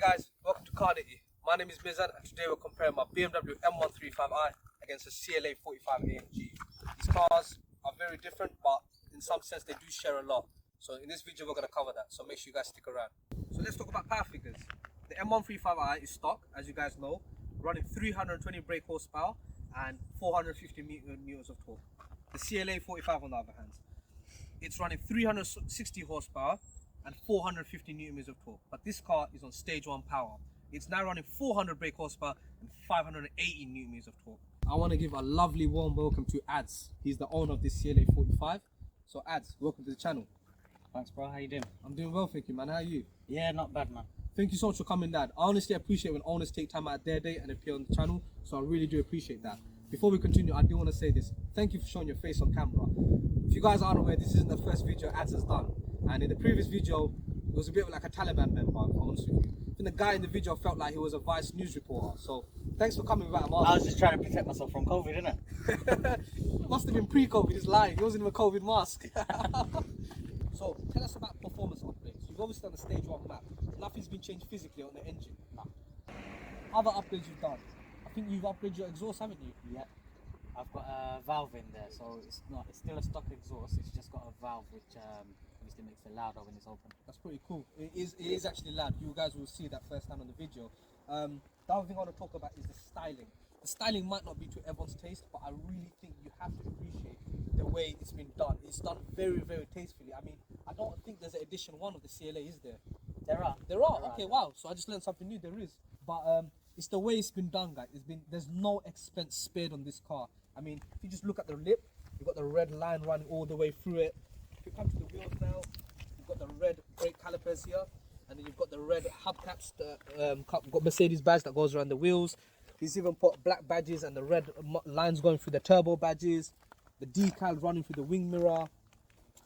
guys, welcome to Car Nitty. My name is Mizan and today we're comparing my BMW M135i against the CLA45 AMG. These cars are very different, but in some sense they do share a lot. So in this video we're going to cover that, so make sure you guys stick around. So let's talk about power figures. The M135i is stock, as you guys know, running 320 brake horsepower and 450 newtons of torque. The CLA45 on the other hand, it's running 360 horsepower and 450 newton meters of torque, but this car is on stage 1 power. It's now running 400 brake horsepower and 580 newton meters of torque. I want to give a lovely warm welcome to Ads. He's the owner of this CLA45. So Ads, welcome to the channel. Thanks bro, how you doing? I'm doing well, thank you man. How are you? Yeah, not bad man. Thank you so much for coming, Dad. I honestly appreciate when owners take time out of their day and appear on the channel, so I really do appreciate that. Before we continue, I do want to say this. Thank you for showing your face on camera. If you guys aren't aware, this isn't the first video Ads has done. And in the previous video, it was a bit like a Taliban member, I'm honest with you. I think the guy in the video felt like he was a Vice news reporter. So thanks for coming without a mask. I was just trying to protect myself from COVID, innit? It must have been pre-COVID, he's lying. He wasn't even a COVID mask. So tell us about performance upgrades. You've obviously done a stage 1 map. Nothing's been changed physically on the engine. No. Other upgrades you've done. I think you've upgraded your exhaust, haven't you? Yeah. I've got a valve in there, so it's still a stock exhaust. It's just got a valve which obviously makes it louder when it's open. That's pretty cool. It is actually loud. You guys will see that first time on the video. The other thing I want to talk about is the styling. The styling might not be to everyone's taste, but I really think you have to appreciate the way it's been done. It's done very, very tastefully. I mean, I don't think there's an edition 1 of the CLA, is there? There are. Okay, wow. So I just learned something new. There is. But it's the way it's been done, guys. There's no expense spared on this car. I mean, if you just look at the lip, you've got the red line running all the way through it. If you come to the wheels now, you've got the red brake calipers here, and then you've got the red hubcaps, got Mercedes badge that goes around the wheels. He's even put black badges and the red lines going through the turbo badges, the decal running through the wing mirror.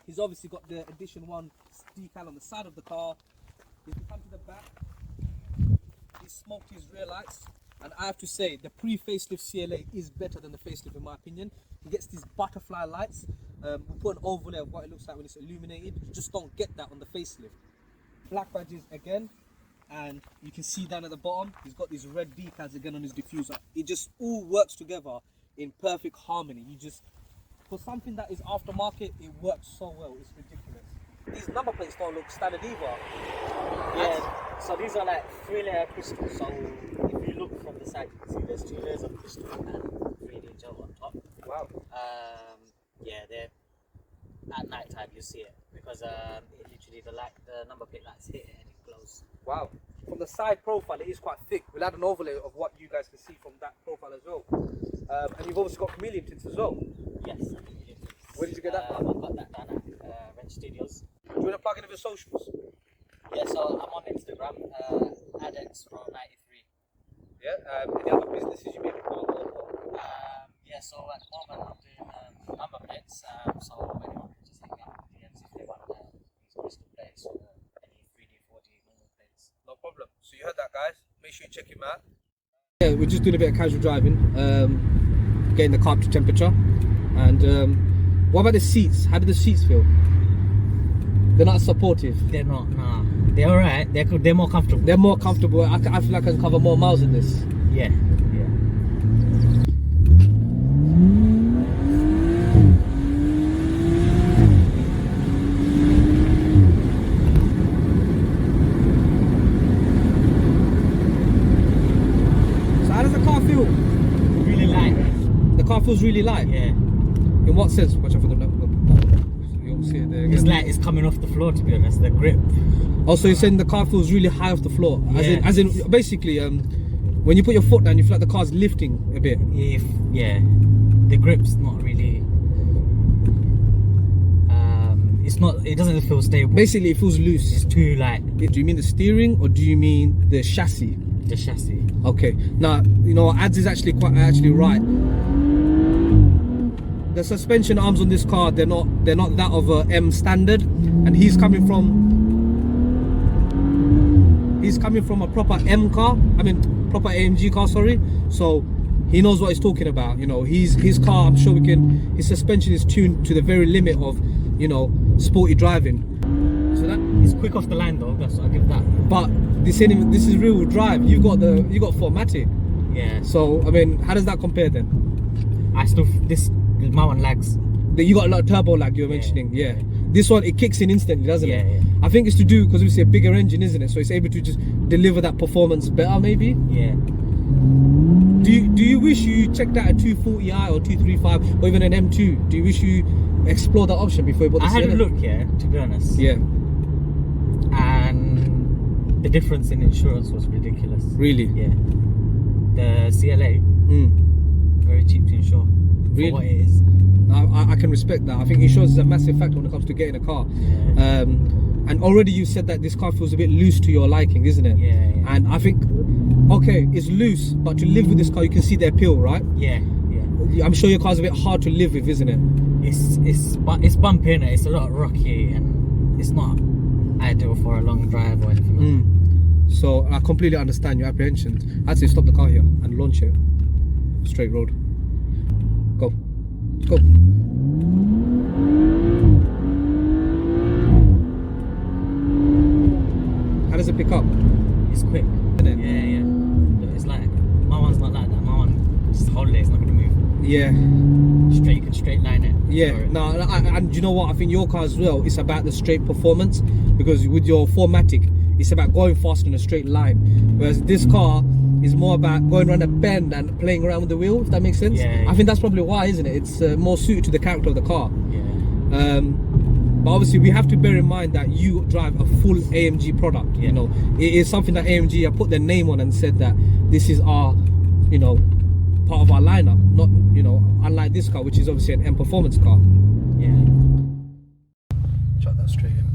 He's obviously got the edition 1 decal on the side of the car. If you come to the back, he's smoked his rear lights. And I have to say, the pre-facelift CLA is better than the facelift in my opinion. He gets these butterfly lights. We put an overlay of what it looks like when it's illuminated. You just don't get that on the facelift. Black badges again, and you can see down at the bottom, he's got these red decals again on his diffuser. It just all works together in perfect harmony. For something that is aftermarket, it works so well, it's ridiculous. These number plates don't look standard either. Yeah, so these are like 3-layer crystal. So if you look from the side, you can see there's 2 layers of crystal and 3D gel on top. Wow. Yeah, they're at night time you see it because it literally the number plate lights hit it and it glows. Wow. From the side profile, it is quite thick. We'll add an overlay of what you guys can see from that profile as well. And you've also got chameleon tints as well. Yes. Where did you get that from? I got that done at Wrench Studios. Do you want to plug in your socials? Yeah, so I'm on Instagram, ADEX93. Yeah, any other businesses you may be part of? Yeah, so at the moment I'm doing number plates, so anyone can just hit me up with DMs if they want these crystal plates or any 3D, 4D normal plates. No problem. So you heard that, guys. Make sure you check him out. Yeah, we're just doing a bit of casual driving, getting the car up to temperature. And what about the seats? How do the seats feel? They're not supportive. They're not, nah. They're alright. They're more comfortable. They're more comfortable. I feel like I can cover more miles in this. Yeah. So how does the car feel? Really light. The car feels really light? Yeah. In what sense? Watch out for the you'll see it there again. It's like it's coming off the floor, to be honest, the grip. Also, you're saying the car feels really high off the floor? Yeah. As in basically, when you put your foot down, you feel like the car's lifting a bit? Yeah. The grip's not really... it doesn't feel stable. Basically, it feels loose. It's too light. Do you mean the steering or do you mean the chassis? The chassis. Okay. Now, you know, Ads is actually right. The suspension arms on this car, they're not that of a M standard, and he's coming from a proper M car. I mean, proper AMG car. Sorry. So he knows what he's talking about. You know, his car. I'm sure his suspension is tuned to the very limit of, you know, sporty driving. So that It's quick off the line though. That's I'll give that. But this is real drive. You got 4MATIC. Yeah. So I mean, how does that compare then? My one lags. You got a lot of turbo lag you were mentioning. Yeah. This one, it kicks in instantly, doesn't it? Yeah. I think it's to do because it's a bigger engine, isn't it? So it's able to just deliver that performance better, maybe. Yeah. Do you wish you checked out a 240i or 235 or even an M2? Do you wish you explored that option before you bought the I CLA? had a look, yeah, to be honest. Yeah. And the difference in insurance was ridiculous. Really? Yeah. The CLA, very cheap to insure Really? for what it is. I can respect that. I think insurance is a massive factor when it comes to getting a car. Yeah. And already you said that this car feels a bit loose to your liking, isn't it? Yeah. And I think, okay, it's loose, but to live with this car, you can see the appeal, right? Yeah. I'm sure your car's a bit hard to live with, isn't it? It's bumpy, innit? It's a lot rocky, and it's not ideal for a long drive or anything like that. So I completely understand your apprehensions. I'd say stop the car here and launch it. Straight road. Go. Go. How does it pick up? It's quick. Isn't it? Yeah. Look, it's like, my one's not like that. My one, just hold it, it's not going to move. Yeah. You can straight line it. Yeah, no, and you know what? I think your car as well, it's about the straight performance, because with your 4MATIC, it's about going fast in a straight line, whereas this car is more about going around a bend and playing around with the wheel, if that makes sense. Yeah. I think that's probably why, isn't it? It's more suited to the character of the car. Yeah. But obviously we have to bear in mind that you drive a full AMG product. Yeah. You know, it is something that AMG have put their name on and said that this is our, you know, part of our lineup, not, you know, unlike this car, which is obviously an M performance car. Yeah. Shut that straight in.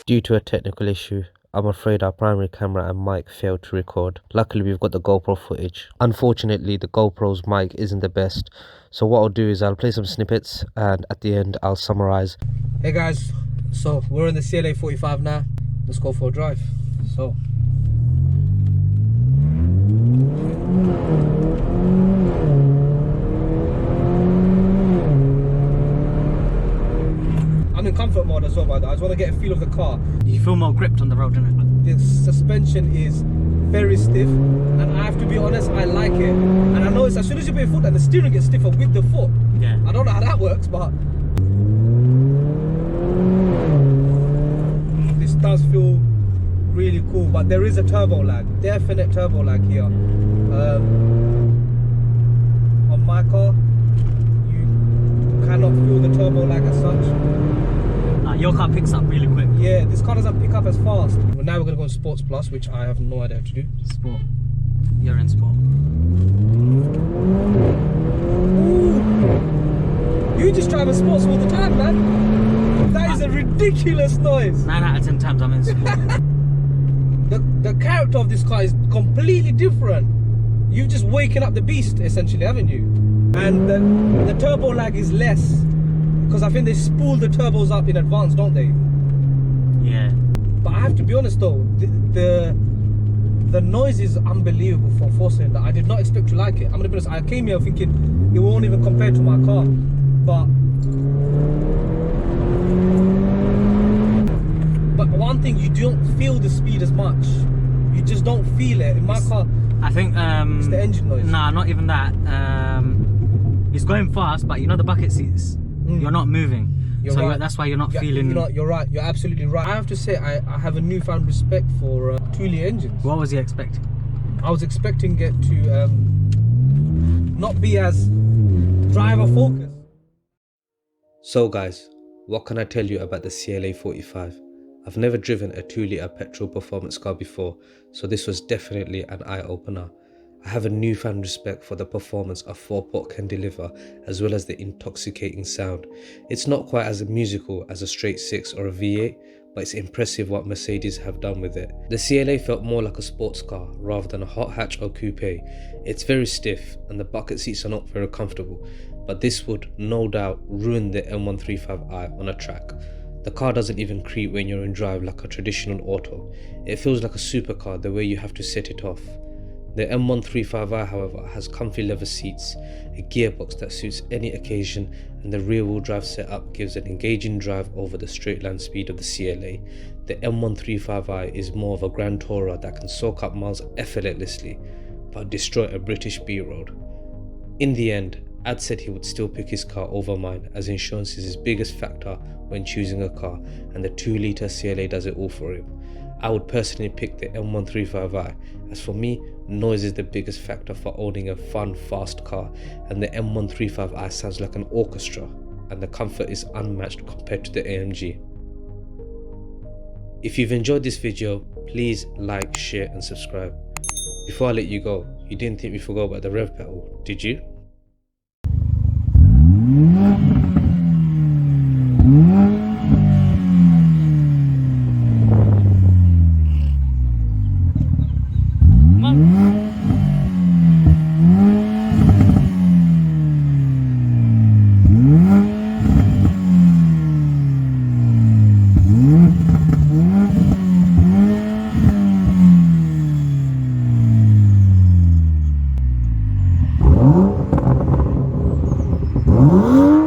Due to a technical issue, I'm afraid our primary camera and mic failed to record. Luckily we've got the GoPro footage. Unfortunately the GoPro's mic isn't the best, so what I'll do is I'll play some snippets and at the end I'll summarize. Hey guys, so we're in the CLA45 now. Let's go for a drive. So I'm in comfort mode as well, by the way. I just want to get a feel of the car. You feel more gripped on the road, innit? The suspension is very stiff, and I have to be honest, I like it. And I know it's as soon as you put your foot down, the steering gets stiffer with the foot. Yeah. I don't know how that works, but this does feel really cool. But there is a turbo lag, definite turbo lag here. On my car, you cannot feel the turbo lag as such. Your car picks up really quick. Yeah, this car doesn't pick up as fast. Well, now we're going to go in Sports Plus, which I have no idea how to do. Sport. You're in sport. Ooh. You just drive a sports all the time, man. That is a ridiculous noise. 9 out of 10 times I'm in sport. The character of this car is completely different. You've just waken up the beast, essentially, haven't you? And the turbo lag is less, because I think they spool the turbos up in advance, don't they? Yeah. But I have to be honest though, the noise is unbelievable for a 4-cylinder. I did not expect to like it. I'm gonna be honest, I came here thinking it won't even compare to my car. But one thing, you don't feel the speed as much. You just don't feel it. In my car, I think it's the engine noise. Nah, not even that. It's going fast, but you know the bucket seats, you're not moving. You're right. That's why you're not feeling. You know, you're right. You're absolutely right. I have to say, I have a newfound respect for 2-litre engines. What was you expecting? I was expecting it to not be as driver focused. So guys, what can I tell you about the CLA45? I've never driven a 2-litre petrol performance car before, so this was definitely an eye-opener. I have a newfound respect for the performance a 4-port can deliver, as well as the intoxicating sound. It's not quite as musical as a straight 6 or a V8, but it's impressive what Mercedes have done with it. The CLA felt more like a sports car rather than a hot hatch or coupe. It's very stiff and the bucket seats are not very comfortable, but this would no doubt ruin the M135i on a track. The car doesn't even creep when you're in drive like a traditional auto. It feels like a supercar the way you have to set it off. The M135i, however, has comfy leather seats, a gearbox that suits any occasion, and the rear-wheel drive setup gives an engaging drive over the straight line speed of the CLA. The M135i is more of a grand tourer that can soak up miles effortlessly, but destroy a British B-road. In the end, Ad said he would still pick his car over mine, as insurance is his biggest factor when choosing a car, and the 2-litre CLA does it all for him. I would personally pick the M135i, as for me, noise is the biggest factor for owning a fun, fast car, and the M135i sounds like an orchestra, and the comfort is unmatched compared to the AMG. If you've enjoyed this video, please like, share and subscribe. Before I let you go, you didn't think we forgot about the rev pedal, did you? Oh,